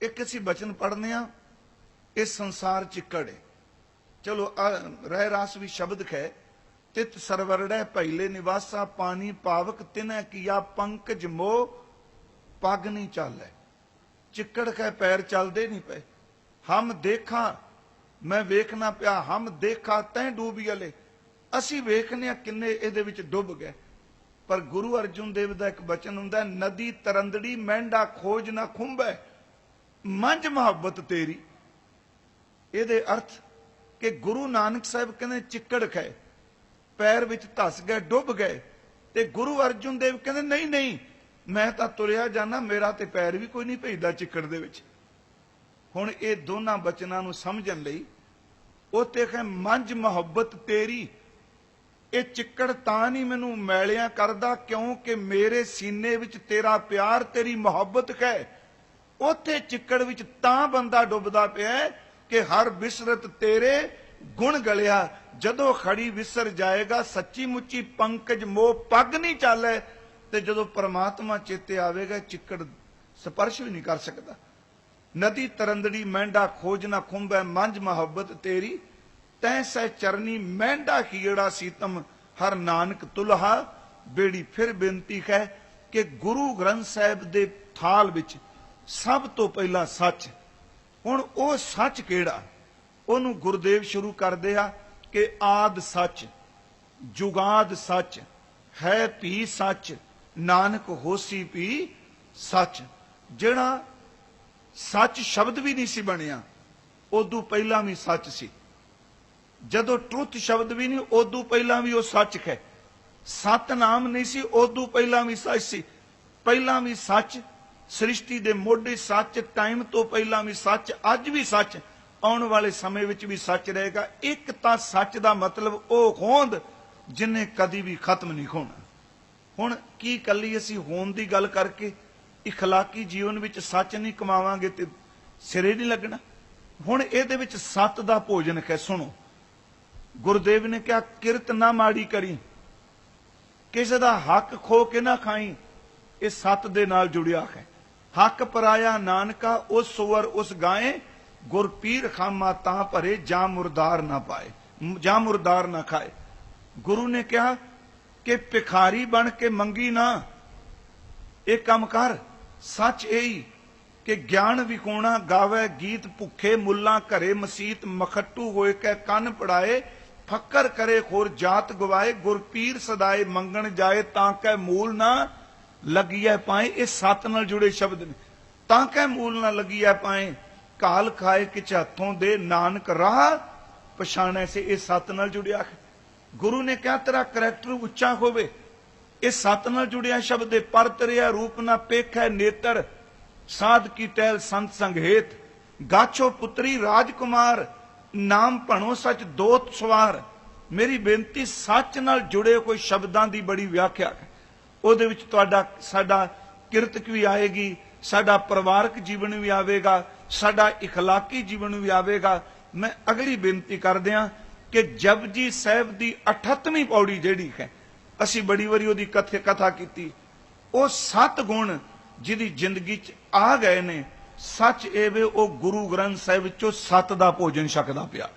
एक असी बचन पढ़ने आ, इस संसार चिक्कड़ है। चलो रह रास भी शब्द खे, तित सरवरड़ै पहले निवासा पानी पावक तिन्ह किया पंकज मोह पग नहीं चालै। चिक्कड़ कै पैर चलते नहीं पे। हम देखा मैं वेखना पिया, हम देखा तैं डूबी अले। असी वेखने किन्ने इहदे विच डुब गए। पर गुरु अर्जुन देव का एक बचन हुंदा, नदी तरंदड़ी मेंढा खोज ना खुंबै मंझ मुहब्बत तेरी। इहदे अर्थ कि गुरु नानक साहब कहते चिक्कड़ खे पैर विच धस गए, डुब गए, ते गुरु अर्जुन देव कहते नहीं नहीं मैं तां तुरिया जाना, मेरा ते पैर भी कोई नहीं भेजदा चिक्कड़ दे विच। हुण ये दोनों बचनां नूं समझण लई उत्ते कहे मंझ मुहब्बत तेरी। ये चिक्कड़ तां नहीं मैनूं मैलिया करदा क्योंकि मेरे सीने विच तेरा प्यार तेरी मुहब्बत है। उत्थे चिक्कड़ विच तां बंदा डुबदा पिया कि हर बिसरत तेरे गुण गलिया। जदों खड़ी विसर जाएगा सच्ची मुच्ची पंकज मोह पग नहीं चाले, ते जदों परमात्मा चेते आवेगा चिक्कड़ स्पर्श भी नहीं कर सकता। नदी तरंदड़ी मेंढा खोज ना खुंबै मंझ मुहब्बत तेरी, तैं सह चरनी मेंढा हीड़ा सीतम हर नानक तुलहा। बेड़ी फिर बेनती है कि गुरु ग्रंथ साहिब दे थाल विच सब तो पहला सच। हुण ओ सच केड़ा, ओनू गुरुदेव शुरू करदे आ कि आद सच जुगाद सच है भी सच नानक होसी भी सच। जिहड़ा सच शब्द भी नहीं सी बनिया उदू पहला भी सच सी। जदों ट्रुथ शब्द भी नहीं उदू पहला भी वो सच है। सतनाम नहीं सी उदू पहला भी सच सी। पहला भी सच, सृष्टि दे मोढे सच, टाइम तो पहला भी सच, अज भी सच, आने वाले समय विच भी सच रहेगा। एक तां सच दा मतलब वो होंद जिन्हें कदी भी खत्म नहीं होना। हुण की कली असी होंद दी गल करके इखलाकी जीवन विच सच नहीं कमावांगे ते सिरे नहीं लगना। हुण इहदे विच सत दा भोजन है। सुनो, गुरुदेव ने क्या किरत ना माड़ी करी, किसी दा हक खो के ना खाई। ये सत दे नाल जुड़िया है। हक पराया नानका उस सुअर उस गाय, गुर पीर खामा तां भरे जा मुरदार ना पाए, जा मुरदार ना खाए। गुरु ने कहा कि भिखारी बन के मंगी ना, एक काम कर। सच यही कि ज्ञान विकोणा गावे गीत भुखे, मुल्ला घरे मसीत मखट्टू होए कै कन पड़ाए, फक्कर करे खोर जात गवाए, गुर पीर सदाए मंगण जाए तां कै मूल ना लगिया पाए। ये सत नाल जुड़े शब्द ने। तां कै मूल ना लगिया पाए, काल खाए किच हथों दे नानक राह पछाणे से। ये सत नाल जुड़िया है। गुरु ने कहा तेरा करैक्टर उच्चा होवे, ये सत नाल जुड़िया शब्द है। पर तरिया रूप ना पेख है नेत्र, साध की टहल संत संग हेत, गाछो पुत्री राजकुमार, नाम भणो सच दोत सवार। मेरी बेनती सच नाल जुड़े कोई शब्दां दी बड़ी व्याख्या है। ਉਹਦੇ ਵਿੱਚ ਤੁਹਾਡਾ ਸਾਡਾ ਕਿਰਤਕ ਵੀ ਆਏਗੀ, ਸਾਡਾ ਪਰਿਵਾਰਕ ਜੀਵਨ ਵੀ ਆਵੇਗਾ, ਸਾਡਾ ਇਖਲਾਕੀ ਜੀਵਨ ਵੀ ਆਵੇਗਾ। ਮੈਂ ਅਗਲੀ ਬੇਨਤੀ ਕਰਦਿਆਂ ਕਿ ਜਪਜੀ ਸਾਹਿਬ ਦੀ 38ਵੀਂ ਪੌੜੀ ਜਿਹੜੀ ਹੈ, ਅਸੀਂ ਬੜੀ ਵਾਰੀ ਉਹਦੀ ਕਥਾ ਕੀਤੀ। ਉਹ 7 ਗੁਣ ਜਿਹਦੀ ਜ਼ਿੰਦਗੀ 'ਚ ਆ ਗਏ ਨੇ, ਸੱਚ ਇਹ ਵੇ ਉਹ ਗੁਰੂ ਗ੍ਰੰਥ ਸਾਹਿਬ ਵਿੱਚੋਂ 7 ਦਾ ਭੋਜਨ ਛਕਦਾ ਪਿਆ।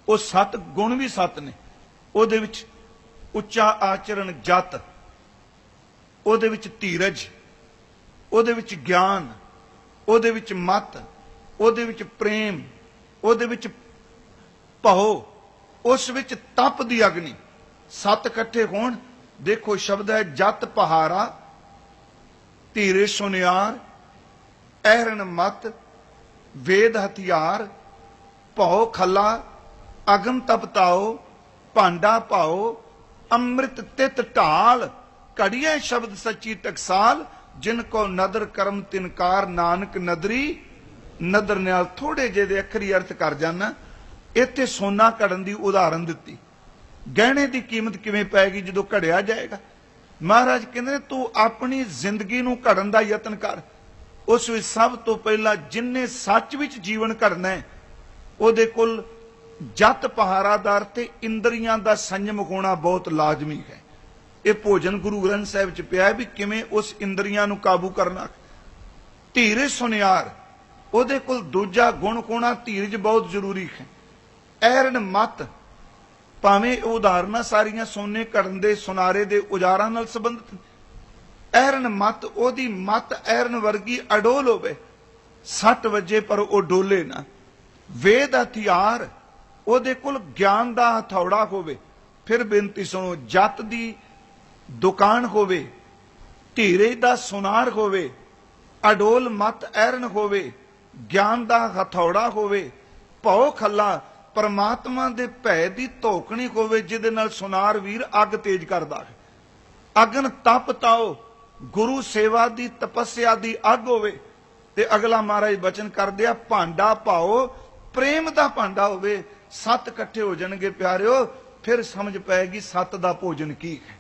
ਉਹ 7 ਗੁਣ ਵੀ 7 ਨੇ। ਉਹਦੇ ਵਿੱਚ ਉੱਚਾ ਆਚਰਣ ਜਤ, ਉਹਦੇ ਵਿੱਚ ਧੀਰਜ, ਉਹਦੇ ਵਿੱਚ ਗਿਆਨ, ਉਹਦੇ ਵਿੱਚ ਮਤ, ਉਹਦੇ ਵਿੱਚ ਪ੍ਰੇਮ, ਉਹਦੇ ਵਿੱਚ ਭਉ, ਉਸ ਵਿੱਚ ਤਪ ਦੀ ਅਗਨੀ। 7 ਇਕੱਠੇ ਹੋਣ। ਦੇਖੋ ਸ਼ਬਦ ਹੈ ਜਤ ਪਹਾਰਾ, ਧੀਰੇ ਸੁਨਿਆਰ, ਅਹਰਨ ਮਤ, ਵੇਦ ਹਥਿਆਰ, ਭਉ ਖਲਾ, ਅਗਮ ਤਪਤਾਓ, ਭਾਂਡਾ ਭਾਓ, ਅੰਮ੍ਰਿਤ ਤਿਤ ਢਾਲ, घड़िया शब्द सच्ची टकसाल, जिनको नदर करम तिनकार नानक नदरी। नदर नाल थोड़े जे अखरी अर्थ कर जाना। इत्थे सोना घड़न की उदाहरण दी। गहने की कीमत किवें पैगी जदों घड़िया जाएगा। महाराज कहते तू अपनी जिंदगी नूं घड़न का यतन कर। उस विच सब तो पहला जिन्ने सच विच जीवन घड़ना है, उहदे कोल जत पहारा दा अर्थ इंद्रियां दा संयम होना बहुत लाजमी है। ये भोजन गुरु ग्रंथ साहिब च पिया भी किवें उस इंद्रियां नूं काबू करना। धीरे सुनियार, ਉਹਦੇ ਕੋਲ ਦੂਜਾ ਗੁਣ ਕੋਣਾ ਧੀਰਜ ਬਹੁਤ ਜ਼ਰੂਰੀ ਹੈ। ਐਰਨ ਮਤ, ਭਾਵੇਂ ਇਹ ਉਦਾਹਰਨਾਂ ਸਾਰੀਆਂ ਸੋਨੇ ਘੜਨ ਦੇ ਸੁਨਾਰੇ ਦੇ ਉਜਾਰਾਂ ਨਾਲ ਸੰਬੰਧਿਤ। ਐਰਨ ਮਤ, ਉਹਦੀ ਮਤ ਐਰਨ ਵਰਗੀ ਅਡੋਲ ਹੋਵੇ, 60 ਵਜੇ ਪਰ ਉਹ ਡੋਲੇ ਨਾ। ਵੇਦ ਹਥਿਆਰ, ਉਹਦੇ ਕੋਲ ਗਿਆਨ ਦਾ ਹਥੌੜਾ ਹੋਵੇ। ਫਿਰ ਬੇਨਤੀ ਸੁਣੋ, ਜੱਤ ਦੀ ਦੁਕਾਨ ਹੋਵੇ, ਧੀਰਜ ਦਾ ਸੁਨਾਰ ਹੋਵੇ, ਅਡੋਲ ਮਤ ਐਰਨ ਹੋਵੇ, ਗਿਆਨ ਦਾ ਹਥੌੜਾ ਹੋਵੇ, ਭਉ ਖੱਲਾ ਪਰਮਾਤਮਾ ਦੇ ਭੈ ਦੀ ਧੋਕਣੀ ਹੋਵੇ, ਜਿਹਦੇ ਨਾਲ ਸੁਨਾਰ ਵੀਰ ਅੱਗ ਤੇਜ ਕਰਦਾ ਹੈ। ਅਗਨ ਤਪ ਤਾਓ, ਗੁਰੂ ਸੇਵਾ ਦੀ ਤਪੱਸਿਆ ਦੀ ਅੱਗ ਹੋਵੇ। ਤੇ ਅਗਲਾ ਮਹਾਰਾਜ ਬਚਨ ਕਰਦੇ ਆ, ਭਾਂਡਾ ਪਾਓ ਪ੍ਰੇਮ ਦਾ ਭਾਂਡਾ ਹੋਵੇ। 7 ਇਕੱਠੇ ਹੋ ਜਾਣਗੇ ਪਿਆਰਿਓ, ਫਿਰ ਸਮਝ ਪਏਗੀ ਸੱਤ ਦਾ ਭੋਜਨ ਕੀ ਹੈ।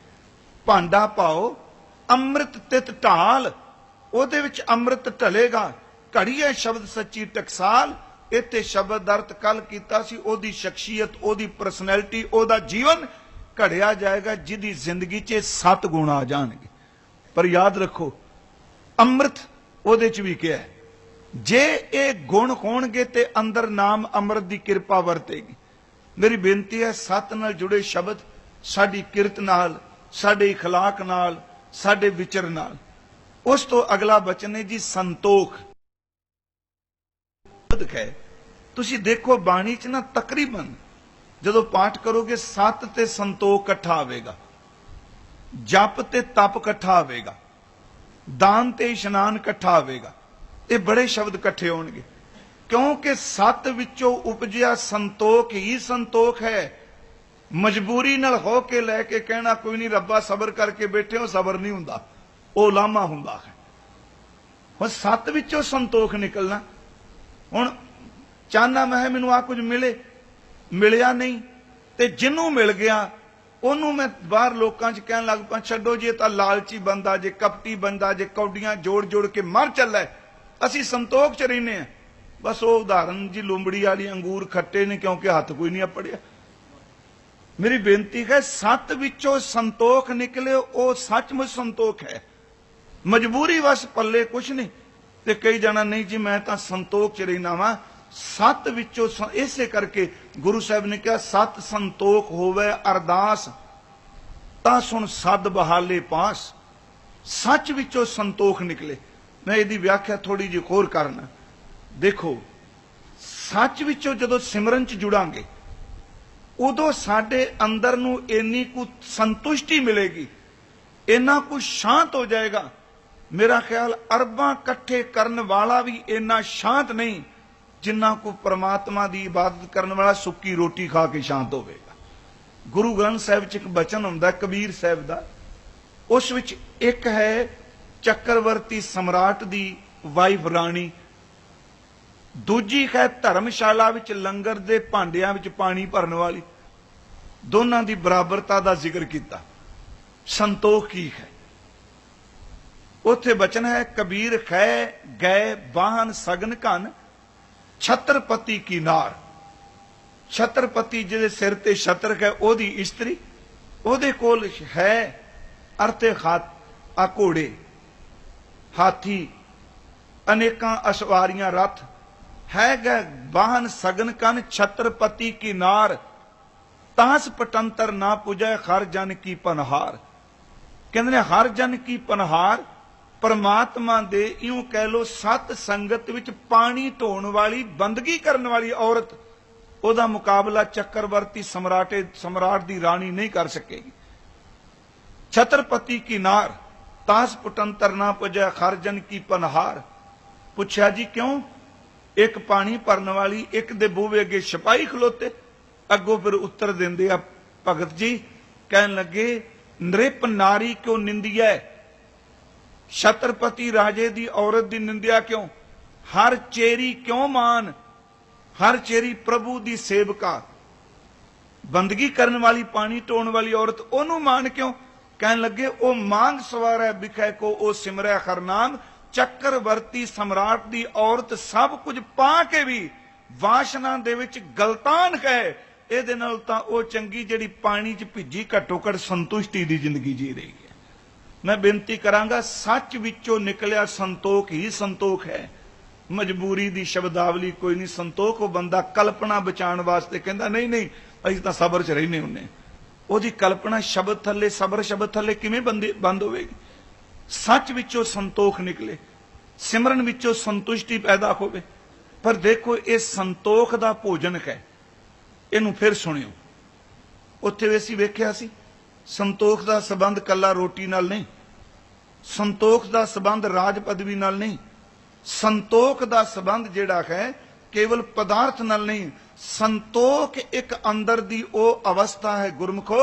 ਭਾਂਡਾ ਪਾਓ, ਅੰਮ੍ਰਿਤ ਤਿਤ ਢਾਲ, ਉਹਦੇ ਵਿੱਚ ਅੰਮ੍ਰਿਤ ਢਲੇਗਾ। ਘੜੀਏ ਸ਼ਬਦ ਸੱਚੀ ਟਕਸਾਲ, ਇੱਥੇ ਸ਼ਬਦ ਦਾ ਅਰਥ ਕੱਲ ਕੀਤਾ ਸੀ। ਉਹਦੀ ਸ਼ਖਸੀਅਤ, ਉਹਦੀ ਪਰਸਨੈਲਿਟੀ, ਉਹਦਾ ਜੀਵਨ ਘੜਿਆ ਜਾਏਗਾ, ਜਿਹਦੀ ਜ਼ਿੰਦਗੀ 'ਚ 7 ਗੁਣ ਆ ਜਾਣਗੇ। ਪਰ ਯਾਦ ਰੱਖੋ, ਅੰਮ੍ਰਿਤ ਉਹਦੇ 'ਚ ਵੀ ਕਿਹਾ ਹੈ, ਜੇ ਇਹ ਗੁਣ ਹੋਣਗੇ ਤੇ ਅੰਦਰ ਨਾਮ ਅੰਮ੍ਰਿਤ ਦੀ ਕਿਰਪਾ ਵਰਤੇਗੀ। ਮੇਰੀ ਬੇਨਤੀ ਹੈ, 7 ਨਾਲ ਜੁੜੇ ਸ਼ਬਦ ਸਾਡੀ ਕਿਰਤ ਨਾਲ, ਸਾਡੇ اخلاق ਨਾਲ, ਸਾਡੇ ਵਿਚਰ ਨਾਲ। ਉਸ ਤੋਂ ਅਗਲਾ ਬਚਨ ਹੈ ਜੀ ਸੰਤੋਖ। ਹੈ ਤੁਸੀਂ ਦੇਖੋ ਬਾਣੀ 'ਚ ਨਾ ਤਕਰੀਬਨ ਜਦੋਂ ਪਾਠ ਕਰੋਗੇ 7 ਤੇ ਸੰਤੋਖ ਇਕੱਠਾ ਆਵੇਗਾ, ਜਪ ਤੇ ਤਪ ਇਕੱਠਾ ਆਵੇਗਾ, ਦਾਨ ਤੇ ਇਸ਼ਨਾਨ ਇਕੱਠਾ ਆਵੇਗਾ। ਇਹ ਬੜੇ ਸ਼ਬਦ ਇਕੱਠੇ ਹੋਣਗੇ, ਕਿਉਂਕਿ 7 ਵਿੱਚੋਂ ਉਪਜਿਆ ਸੰਤੋਖ ਹੀ ਸੰਤੋਖ ਹੈ। ਮਜਬੂਰੀ ਨਾਲ ਹੋ ਕੇ ਲੈ ਕੇ ਕਹਿਣਾ ਕੋਈ ਨਹੀਂ ਰੱਬਾ ਸਬਰ ਕਰਕੇ ਬੈਠੇ ਹੋ, ਸਬਰ ਨਹੀਂ ਹੁੰਦਾ, ਉਹ ਲਾਮਾ ਹੁੰਦਾ ਹੈ। ਹੁਣ 7 ਵਿੱਚੋਂ ਸੰਤੋਖ ਨਿਕਲਣਾ। ਹੁਣ ਚਾਹਨਾ ਮੈਂ ਮੈਨੂੰ ਆ ਕੁਝ ਮਿਲੇ, ਮਿਲਿਆ ਨਹੀਂ, ਤੇ ਜਿਹਨੂੰ ਮਿਲ ਗਿਆ ਉਹਨੂੰ ਮੈਂ ਬਾਹਰ ਲੋਕਾਂ 'ਚ ਕਹਿਣ ਲੱਗ ਪਿਆ, ਛੱਡੋ ਜੀ ਇਹ ਤਾਂ ਲਾਲਚੀ ਬੰਦਾ ਜੇ, ਕਪਟੀ ਬੰਦਾ ਜੇ, ਕੌਡੀਆਂ ਜੋੜ ਜੋੜ ਕੇ ਮਰ ਚੱਲਾ, ਅਸੀਂ ਸੰਤੋਖ 'ਚ ਰਹਿੰਦੇ ਹਾਂ। ਬਸ ਉਹ ਉਦਾਹਰਨ ਜੀ ਲੂੰਬੜੀ ਵਾਲੀ, ਅੰਗੂਰ ਖੱਟੇ ਨੇ ਕਿਉਂਕਿ ਹੱਥ ਕੋਈ ਨਹੀਂ ਆਪੜਿਆ। ਮੇਰੀ ਬੇਨਤੀ ਹੈ, 7 ਵਿੱਚੋਂ ਸੰਤੋਖ ਨਿਕਲੇ, ਉਹ ਸੱਚਮੁੱਚ ਸੰਤੋਖ ਹੈ। ਮਜਬੂਰੀ ਵਸ ਪੱਲੇ ਕੁਛ ਨਹੀਂ। ਤੇ ਕਈ ਜਾਣਾ ਨਹੀਂ ਜੀ ਮੈਂ ਤਾਂ ਸੰਤੋਖ 'ਚ ਰਹਿਣਾ ਵਾਂ। 7 ਵਿੱਚੋਂ ਇਸੇ ਕਰਕੇ ਗੁਰੂ ਸਾਹਿਬ ਨੇ ਕਿਹਾ, 7 ਸੰਤੋਖ ਹੋਵੇ ਅਰਦਾਸ, ਤਾਂ ਸੁਣ ਸਦ ਬਹਾਲੇ ਪਾਸ। ਸੱਚ ਵਿੱਚੋਂ ਸੰਤੋਖ ਨਿਕਲੇ। ਮੈਂ ਇਹਦੀ ਵਿਆਖਿਆ ਥੋੜੀ ਜਿਹੀ ਹੋਰ ਕਰਨਾ। ਦੇਖੋ, ਸੱਚ ਵਿੱਚੋਂ ਜਦੋਂ ਸਿਮਰਨ 'ਚ ਜੁੜਾਂਗੇ, ਉਦੋਂ ਸਾਡੇ ਅੰਦਰ ਨੂੰ ਇੰਨੀ ਕੁ ਸੰਤੁਸ਼ਟੀ ਮਿਲੇਗੀ, ਇੰਨਾ ਕੁ ਸ਼ਾਂਤ ਹੋ ਜਾਏਗਾ। ਮੇਰਾ ਖਿਆਲ ਅਰਬਾਂ ਇਕੱਠੇ ਕਰਨ ਵਾਲਾ ਵੀ ਇੰਨਾ ਸ਼ਾਂਤ ਨਹੀਂ ਜਿੰਨਾ ਕੋ ਪ੍ਰਮਾਤਮਾ ਦੀ ਇਬਾਦਤ ਕਰਨ ਵਾਲਾ ਸੁੱਕੀ ਰੋਟੀ ਖਾ ਕੇ ਸ਼ਾਂਤ ਹੋਵੇਗਾ। ਗੁਰੂ ਗ੍ਰੰਥ ਸਾਹਿਬ 'ਚ ਇੱਕ ਬਚਨ ਹੁੰਦਾ ਕਬੀਰ ਸਾਹਿਬ ਦਾ, ਉਸ ਵਿੱਚ ਇੱਕ ਹੈ ਚੱਕਰਵਰਤੀ ਸਮਰਾਟ ਦੀ ਵਾਈਫ ਰਾਣੀ, ਦੂਜੀ ਹੈ ਧਰਮਸ਼ਾਲਾ ਵਿੱਚ ਲੰਗਰ ਦੇ ਭਾਂਡਿਆਂ ਵਿੱਚ ਪਾਣੀ ਭਰਨ ਵਾਲੀ। ਦੋਨਾਂ ਦੀ ਬਰਾਬਰਤਾ ਦਾ ਜ਼ਿਕਰ ਕੀਤਾ। ਸੰਤੋਖ ਕੀ ਹੈ? ਉੱਥੇ ਬਚਨ ਹੈ, ਕਬੀਰ ਖੈ ਗਏ ਬਾਹਨ ਸਗਨ ਘਨ, ਛਤਰਪਤੀ ਕੀ ਨਾਰ। ਛਤਰਪਤੀ ਜਿਹਦੇ ਸਿਰ ਤੇ ਛਤਰ ਹੈ, ਉਹਦੀ ਇਸਤਰੀ, ਉਹਦੇ ਕੋਲ ਹੈ ਅਰਥੇ ਆ ਘੋੜੇ, ਹਾਥੀ, ਅਨੇਕਾਂ ਅਸਵਾਰੀਆਂ, ਰੱਥ ਹੈ ਗਏ ਬਾਹਨ ਸਗਨ ਕਨ, ਛਤਰਪਤੀ ਕੀ ਨਾਰ। ਤਾਸ ਪਟੰਤਰ ਨਾ ਪੁਜੈ ਹਰ ਜਨ ਕੀ ਪਨਹਾਰ। ਕਹਿੰਦੇ ਨੇ ਹਰ ਜਨ ਕੀ ਪਨਹਾਰ, ਪਰਮਾਤਮਾ ਦੇ ਇਉਂ ਕਹਿ ਲੋ ਸਤ ਸੰਗਤ ਵਿੱਚ ਪਾਣੀ ਢੋਣ ਵਾਲੀ, ਬੰਦਗੀ ਕਰਨ ਵਾਲੀ ਔਰਤ, ਉਹਦਾ ਮੁਕਾਬਲਾ ਚੱਕਰਵਰਤੀ ਸਮਰਾਟ ਦੀ ਰਾਣੀ ਨਹੀਂ ਕਰ ਸਕੇਗੀ। ਛਤਰਪਤੀ ਕੀ ਨਾਰ, ਤਾਸ ਪੁਟੰਤਰ ਨਾ ਪੁਜੈ ਹਰ ਜਨ ਕੀ ਪਨਹਾਰ। ਪੁੱਛਿਆ ਜੀ ਕਿਉਂ? ਇੱਕ ਪਾਣੀ ਭਰਨ ਵਾਲੀ, ਇੱਕ ਦੇ ਬੂਹੇ ਅੱਗੇ ਸਿਪਾਹੀ ਖਲੋਤੇ। ਅੱਗੋਂ ਫਿਰ ਉੱਤਰ ਦਿੰਦੇ ਆ ਭਗਤ ਜੀ, ਕਹਿਣ ਲੱਗੇ ਨ੍ਰਿਪ ਨਾਰੀ ਕਿਉਂ ਨਿੰਦੀਐ, ਛਤਰਪਤੀ ਰਾਜੇ ਦੀ ਔਰਤ ਦੀ ਨਿੰਦਿਆ ਕਿਉਂ? ਹਰ ਚੇਰੀ ਕਿਉਂ ਮਾਨ, ਹਰ ਚੇਰੀ ਪ੍ਰਭੂ ਦੀ ਸੇਵਕਾ, ਬੰਦਗੀ ਕਰਨ ਵਾਲੀ, ਪਾਣੀ ਢੋਣ ਵਾਲੀ ਔਰਤ, ਉਹਨੂੰ ਮਾਨ ਕਿਉਂ? ਕਹਿਣ ਲੱਗੇ ਉਹ ਮੰਗ ਸਵਾਰੈ ਬਿਖੈ ਕੋ, ਉਹ ਸਿਮਰੈ ਹਰਨਾਮ। ਚੱਕਰਵਰਤੀ ਸਮਰਾਟ ਦੀ ਔਰਤ ਸਭ ਕੁਝ ਪਾ ਕੇ ਵੀ ਵਾਸ਼ਨਾ ਦੇ ਵਿੱਚ ਗਲਤਾਨ ਹੈ। ਇਹਦੇ ਨਾਲ ਤਾਂ ਉਹ ਚੰਗੀ ਜਿਹੜੀ ਪਾਣੀ 'ਚ ਭਿੱਜੀ ਘੱਟੋ ਘੱਟ ਸੰਤੁਸ਼ਟੀ ਦੀ ਜ਼ਿੰਦਗੀ ਜੀ ਰਹੀ ਹੈ। ਮੈਂ ਬੇਨਤੀ ਕਰਾਂਗਾ, ਸੱਚ ਵਿੱਚੋਂ ਨਿਕਲਿਆ ਸੰਤੋਖ ਹੀ ਸੰਤੋਖ ਹੈ। मजबूरी दी शब्दावली कोई नहीं। संतोख वो बंदा कल्पना बचाने वास्ते कहता नहीं नहीं असीं तां सबर च रहने हुन्ने। ओहदी कल्पना शब्द थल्ले, सबर शब्द थल्ले किवें बंद होवेगी? सच विचों संतोख निकले, सिमरन विचों संतुष्टि पैदा होवे। पर देखो ये संतोख दा भोजन है। इनू फिर सुनियो, उत्थे असीं वेख्या सी संतोख दा संबंध कल्ला रोटी नाल नहीं, संतोख दा संबंध राज पदवी नाल नहीं, संतोख दा संबंध जिहड़ा है केवल पदार्थ नाल नहीं। संतोख एक अंदर दी ओ अवस्था है गुरमुखो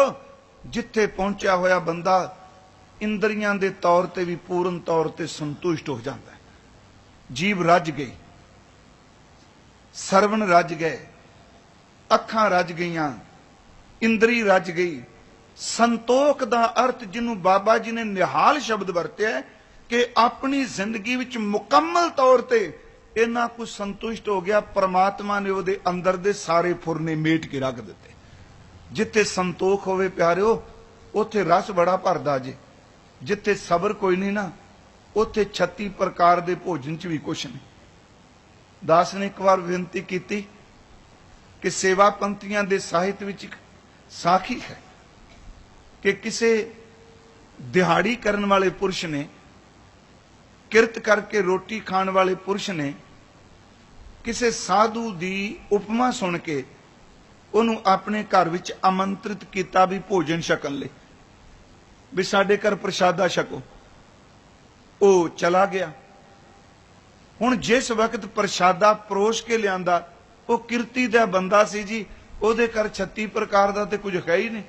जिथे पहुंचा होया बंदा इंद्रियां दे तौर ते भी पूर्ण तौर ते संतुष्ट हो जाता है। जीव रज गई, सरवण रज गए, अखां रज गईयां, इंद्री रज गई। संतोख दा अर्थ जिन्हों बाबा जी ने निहाल शब्द वरत्या कि अपनी जिंदगी विच मुकम्मल तौर ते इन्ना कुछ संतुष्ट हो गया, परमात्मा ने उहदे अंदर दे सारे फुरने मेट के रख दिते। जिथे संतोख होवे प्यारिओ उथे रस बड़ा भरदा जे, जिथे सबर कोई नहीं ना उथे 36 प्रकार दे भोजन च भी कुछ नहीं। दास ने एक बार बेनती की कि सेवा पंक्तियां दे साहित्य विच साखी है कि किसे दिहाड़ी करन वाले पुरुष ने, किरत करके रोटी खाण वाले पुरुष ने किसे साधु दी उपमा सुन के उन्होंने अपने घर विच आमंत्रित किया भी भोजन छकन लई, भी साडे घर प्रसादा छको। वो चला गया। हुण जिस वक्त प्रसादा परोस के लियांदा वो किरती दा बंदा सी जी, उहदे घर 36 प्रकार दा ते कुछ है ही नहीं।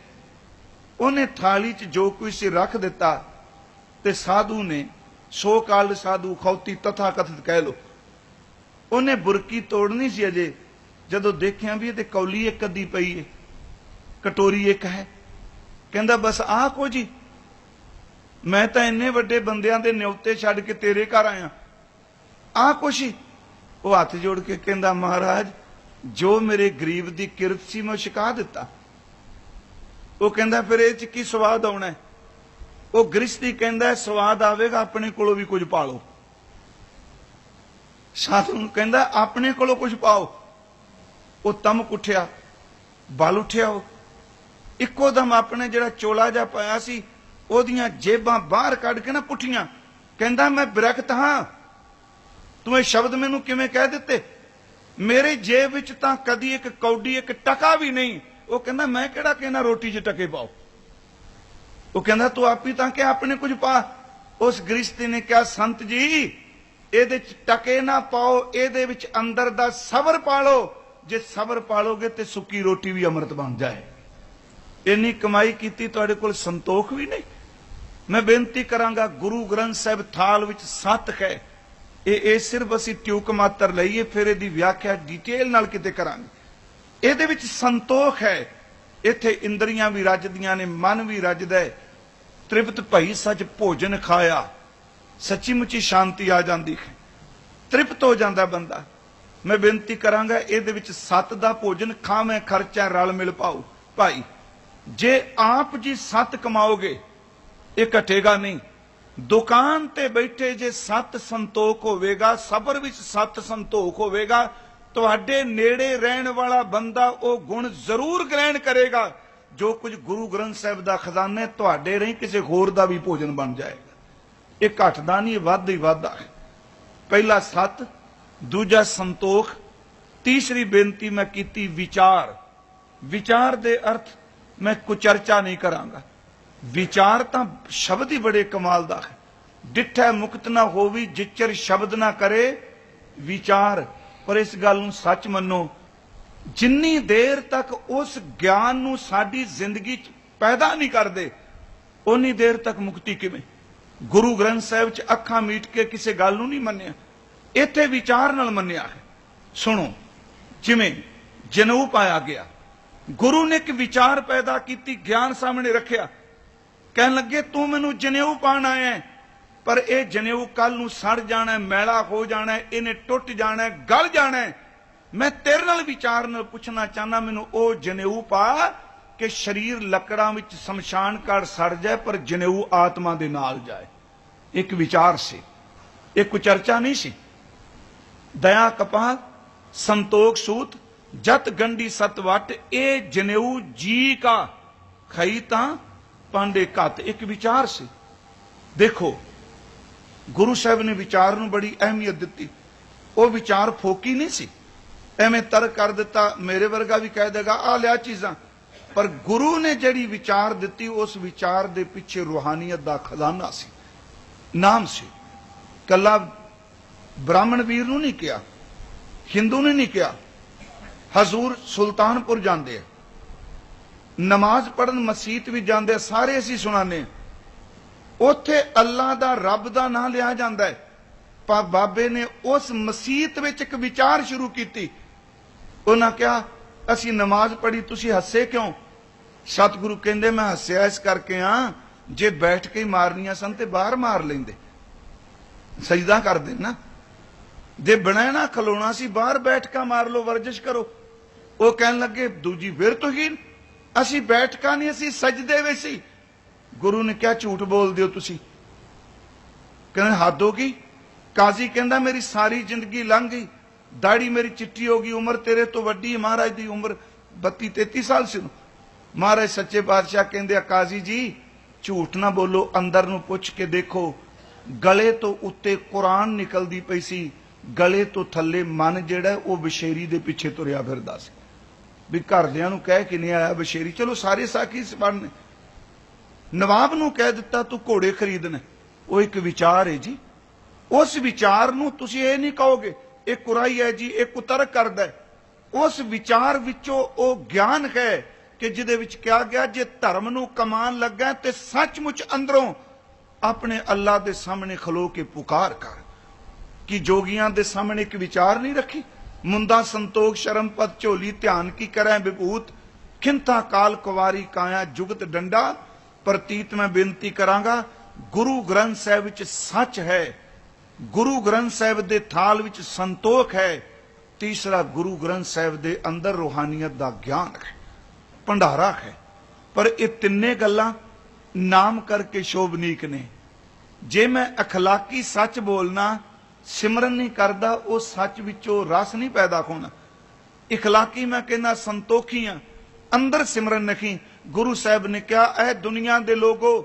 उन्हें थाली च जो कुछ सी रख दिता ते साधु ने, सो काल साधु खौती तथा कथित कह लो, उन्हें बुरकी तोड़नी सी अजे जदों देखिया भी ये कौली एक अद्धी पई है, कटोरी एक है। कहंदा बस आ को जी, मैं तो इन्ने वड्डे बंदियां दे न्योते छड्ड के तेरे घर आया, आ कुछ ही। वो हाथ जोड़ के कहंदा महाराज जो मेरे गरीब दी किरत सी मैं छका दिता। वो कहंदा फिर इह च की स्वाद आउणा है? वो गृहस्थी कहंदा स्वाद आवेगा अपने कोलों भी कुछ पा लो। साधु कहंदा अपने कोलों कुछ पाओ। वो तमक उठिया, बल उठिया, वो इक्को दम अपने जिहड़ा चोला जा पाया सी ओदियां जेबां बाहर कढ के ना पुठियां। कहंदा मैं बिरखत हां, तूं शब्द मैनू किवें कह दिते? मेरे जेब विच तां कदी एक कौडी एक टका भी नहीं। वो कहंदा मैं किहड़ा कहना रोटी च टके पाओ। वो कहंदा तू आप ही तां कि अपने कुछ पा। उस गृहस्थी ने कहा संत जी इहदे च टके ना पाओ, इहदे विच अंदर दा सबर पालो। जे सबर पालोगे ते सुक्की रोटी भी अमृत बन जाए। इन्नी कमाई कीती तुहाडे कोल संतोख भी नहीं। मैं बेनती करांगा गुरु ग्रंथ साहिब थाल विच 7 है, ये सिर्फ असीं ट्यूक मात्र लईए, फिर इहदी व्याख्या डिटेल नाल किते करांगे। इहदे विच संतोख है। इत्थे इंद्रियां भी रजदियां ने, मन भी रजदा है। तृप्त भई सच भोजन खाया, सच्ची मुची शांति आ जाती है, तृप्त हो जाता बंदा। मैं बेनती करांगा इहदे विच 7 दा भोजन खावें खर्चा रल मिल पाओ। भाई जे आप जी 7 कमाओगे ये घटेगा नहीं। दुकान ते बैठे जे 7 संतोख होवेगा, सबर विच 7 संतोख होवेगा, तुहाडे नेड़े रहन वाला बंदा वो गुण जरूर ग्रहण करेगा। जो कुछ गुरु ग्रंथ साहिब दा खजाना है तुहाडे रही किसी होर दा भी भोजन बन जाएगा। ये घटदा नहीं, वध ही वाधा है। पहला 7, दूजा संतोख, तीसरी बेनती मैं कीती विचार। विचार दे अर्थ मैं कुचर्चा नहीं करांगा। विचार तां शब्द ही बड़े कमाल दा है। डिठै मुक्त ना होवी जिचर शब्द ना करे विचार। पर इस गल नूं सच मन्नो, जिन्नी देर तक उस ज्ञान नूं साडी जिंदगी च पैदा नहीं करदे उन्नी देर तक मुक्ति किवें? गुरु ग्रंथ साहिब च अखां मीट के किसी गल नूं नहीं मन्निया, इत्थे विचार नाल मन्निया है। सुनो, जिवें जनेऊ पाया गया, गुरु ने एक विचार पैदा की, ज्ञान सामने रखिया, कहन लगे तू मैनू जनेऊ पाण आया है, पर यह जनेऊ कल नूं सड़ जाना है, मैला हो जाना है, इन्हें टुट जाना है, गल जाना है। मैं तेरे नाल विचार नाल पुछना चाहना, मैनू ओ जनेऊ पा कि शरीर लकड़ां विच शमशान घाट सड़ जाए पर जनेऊ आत्मा दे नाल जाए। एक विचार सी, एक कुचर्चा नहीं सी। दया कपाल संतोख सूत जत गंडी सत वट ए जनेऊ जी का खई ता पांडे कत। एक विचार से देखो गुरु साहब ने विचार नूं बड़ी अहमियत दी। वो विचार फोकी नहीं सी, एवें तर्क कर दिता, मेरे वर्गा भी कह देगा आ लिया चीज़ां, पर गुरु ने जड़ी विचार दी उस विचार दे पिछे रूहानियत दा खजाना सी, नाम सी। कला ब्राह्मण वीर नूं नहीं किया, हिंदू ने नहीं किया। हजूर सुल्तानपुर जाते, नमाज पढ़न मसीत भी जाते, सारे असीं सुनाने, उत्थे अल्लाह दा रब दा नाम लिया जाता है। पर बाबे ने उस मसीत विच एक विचार शुरू की। उन्हें कहा असी नमाज पढ़ी, तुसी हसे क्यों? सतगुरु कहंदे मैं हसिया इस करके हाँ, जे बैठ के ही मारनिया सन ते बाहर मार लेंदे, सजदा कर देना। जे बनैना खलोना सी बाहर बैठ का मार लो, वर्जिश करो। वो कहन लगे दूजी फिर तो ही असी बैठका नहीं, असी सजदे वे सी। गुरु ने क्या झूठ बोल दियो तुसी? कहने हद हो गई। काजी कहंदा मेरी सारी जिंदगी लंघ गई, दाढ़ी मेरी चिट्टी हो गई, उम्र तेरे तो वड्डी है, महाराज दी उम्र 32-33 साल सी। महाराज सच्चे पातशाह कहंदे काजी जी झूठ ना बोलो, अंदर नूं पुछ के देखो, गले तो उत्ते कुरान निकलदी पई सी, गले तो थल्ले मन जिहड़ा वो बशेरी दे पिछे तुरिया फिरदा सी। भी घरदियां नूं कह के नहीं आया बशेरी, चलो सारे साखी पढ़ने। नवाब नूं कह दिता तू घोड़े खरीदने, वो एक विचार है जी। उस विचार नूं तुसीं ये नहीं कहोगे ये कुराई है जी, ये कुतर्क करदा है। उस विचार विचों वो ज्ञान है कि जिहदे विच क्या गया, जे धर्म नूं कमान लगा ते सचमुच अंदरों अपने अल्लाह दे सामने खलो के पुकार कर। कि जोगियां दे सामने एक विचार नहीं रखी, मुंदा संतोख शर्म पद झोली ध्यान की करें विभूत, खिंता काल कुवारी काया जुगत डंडा। प्रतीत मैं बेनती करांगा, गुरु ग्रंथ साहिब विच सच है, गुरु ग्रंथ साहिब दे थाल विच संतोख है, तीसरा गुरु ग्रंथ साहिब दे अंदर रूहानियत दा ज्ञान है, भंडारा है। पर ये तिन्ने गल्लां नाम करके शोभनीक ने। जे मैं अखलाकी सच बोलना, सिमरन नहीं करदा, वो सच विचों रस नहीं पैदा होना। इखलाकी मैं कहना संतोखी हाँ, अंदर सिमरन नहीं। गुरु साहब ने कहा ऐ दुनिया दे लोगो,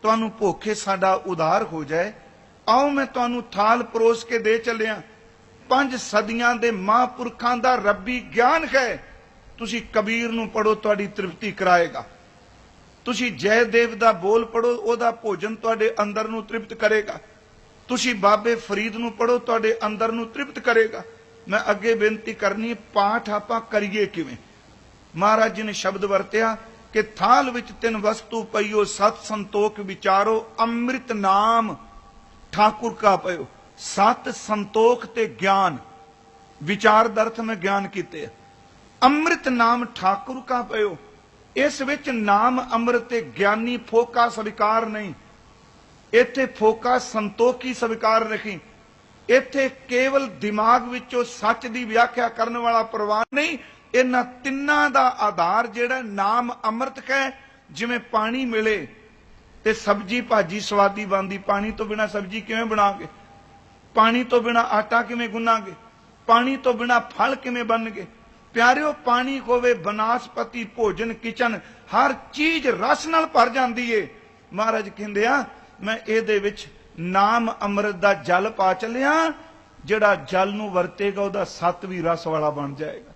तुहानू भुखे साडा उधार हो जाए, आओ मैं तुहानू थाल परोस के दे चलिया। 5 सदियां दे महापुरखां दा रब्बी ज्ञान है। तुसी कबीर नू पढ़ो, तुहाडी तृप्ति कराएगा। तुसी जयदेव दा बोल पढ़ो, ओदा भोजन तुहाडे अंदर नू तृप्त करेगा। तुसी बाबे फरीद नू पढ़ो, तुहाडे अंदर नू तृप्त करेगा। मैं अगे बेनती करनी, पाठ आपां करिए किवें? महाराज जी ने शब्द वरतिया कि थाल विच 3 वस्तु पईओ, सत संतोख विचारो, अमृत नाम ठाकुर का पयो। सत संतोख ते ज्ञान, विचार दर्थ में ज्ञान कीते। अमृत नाम ठाकुर का पयो, इस विच नाम अमृत ते ज्ञानी फोका स्वीकार नहीं। इत्थे फोका संतोखी स्वीकार नहीं। इत्थे केवल दिमाग विचों सच दी व्याख्या करने वाला प्रवान नहीं। इन्हां तिन्नां दा आधार जिहड़ा नाम अमृत है। जिवें पानी मिले ते सब्जी भाजी स्वादी बनदी, पानी तो बिना सब्जी किवें बनाओगे? पानी तो बिना आटा किवें गुनांगे? पानी तो बिना फल किवें बनगे? प्यारिओ पानी होवे, बनास्पति भोजन किचन, हर चीज रस नाल भर जांदी है। महाराज कहंदे आ मैं इहदे विच नाम अमृत दा जल पा चलिया, जिहड़ा जल नूं वरतेगा ओहदा सत भी रस वाला बन जाएगा।